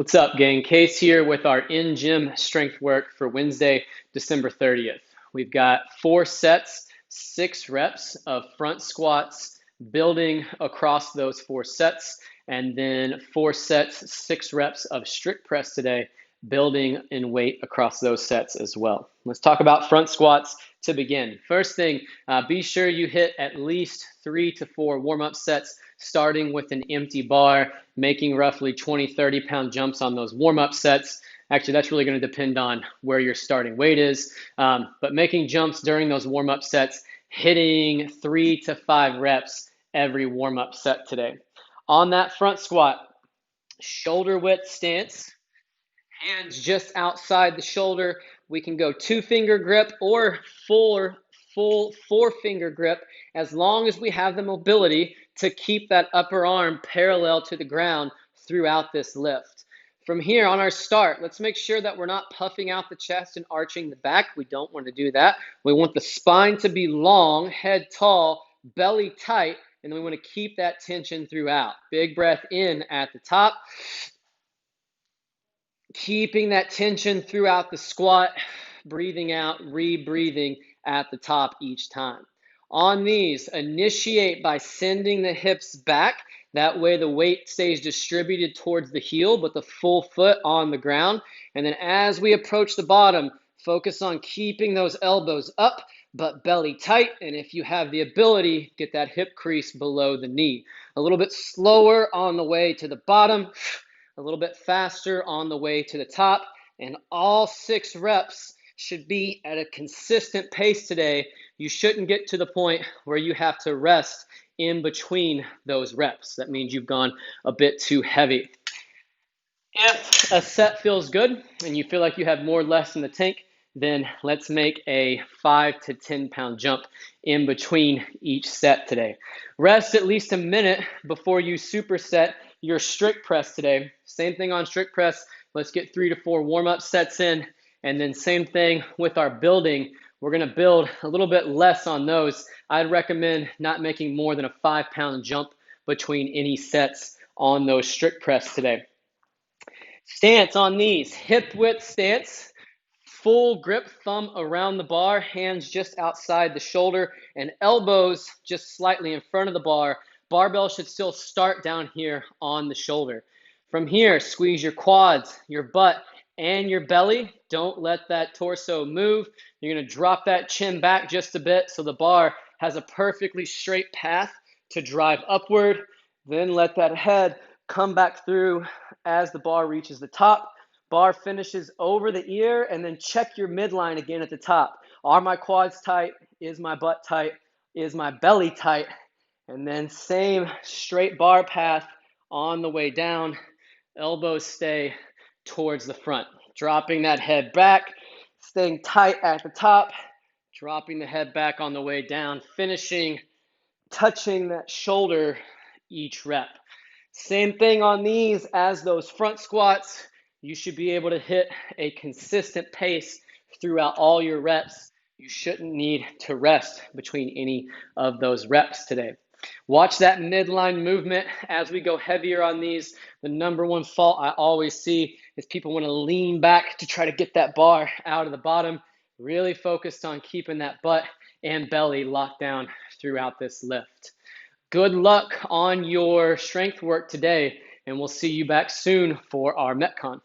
What's up, gang? Case here with our in-gym strength work for Wednesday, December 30th. We've got 4 sets, 6 reps of front squats, building across those 4 sets, and then 4 sets, 6 reps of strict press today, building in weight across those sets as well. Let's talk about front squats to begin. First thing, be sure you hit at least 3 to 4 warm-up sets, starting with an empty bar, making roughly 20, 30 pound jumps on those warm-up sets. Actually, that's really going to depend on where your starting weight is. But making jumps during those warm-up sets, hitting 3 to 5 reps every warm-up set today. On that front squat, shoulder width stance, hands just outside the shoulder. We can go 2-finger grip or full 4-finger grip, as long as we have the mobility to keep that upper arm parallel to the ground throughout this lift. From here on our start, let's make sure that we're not puffing out the chest and arching the back. We don't want to do that. We want the spine to be long, head tall, belly tight, and we want to keep that tension throughout. Big breath in at the top. Keeping that tension throughout the squat, breathing out, rebreathing at the top each time. On these, initiate by sending the hips back. That way the weight stays distributed towards the heel, but the full foot on the ground. And then as we approach the bottom, focus on keeping those elbows up, but belly tight. And if you have the ability, get that hip crease below the knee. A little bit slower on the way to the bottom, a little bit faster on the way to the top, and all 6 reps should be at a consistent pace today. You shouldn't get to the point where you have to rest in between those reps. That means you've gone a bit too heavy. If a set feels good and you feel like you have more left in the tank, then let's make a 5 to 10 pound jump in between each set today. Rest at least a minute before you superset your strict press today. Same thing on strict press. Let's get 3 to 4 warm-up sets in. And then same thing with our building. We're going to build a little bit less on those. I'd recommend not making more than a 5 pound jump between any sets on those strict press today. Stance on these, hip width stance, full grip, thumb around the bar, hands just outside the shoulder, and elbows just slightly in front of the bar. Barbell should still start down here on the shoulder. From here, squeeze your quads, your butt, and your belly. Don't let that torso move. You're going to drop that chin back just a bit so the bar has a perfectly straight path to drive upward. Then let that head come back through as the bar reaches the top. Bar finishes over the ear, and then check your midline again at the top. Are my quads tight? Is my butt tight? Is my belly tight? And then same straight bar path on the way down. Elbows stay towards the front. Dropping that head back, staying tight at the top, dropping the head back on the way down, finishing touching that shoulder each rep. Same thing on these as those front squats. You should be able to hit a consistent pace throughout all your reps. You shouldn't need to rest between any of those reps today. Watch that midline movement as we go heavier on these. The number one fault I always see is people want to lean back to try to get that bar out of the bottom. Really focused on keeping that butt and belly locked down throughout this lift. Good luck on your strength work today, and we'll see you back soon for our Metcon.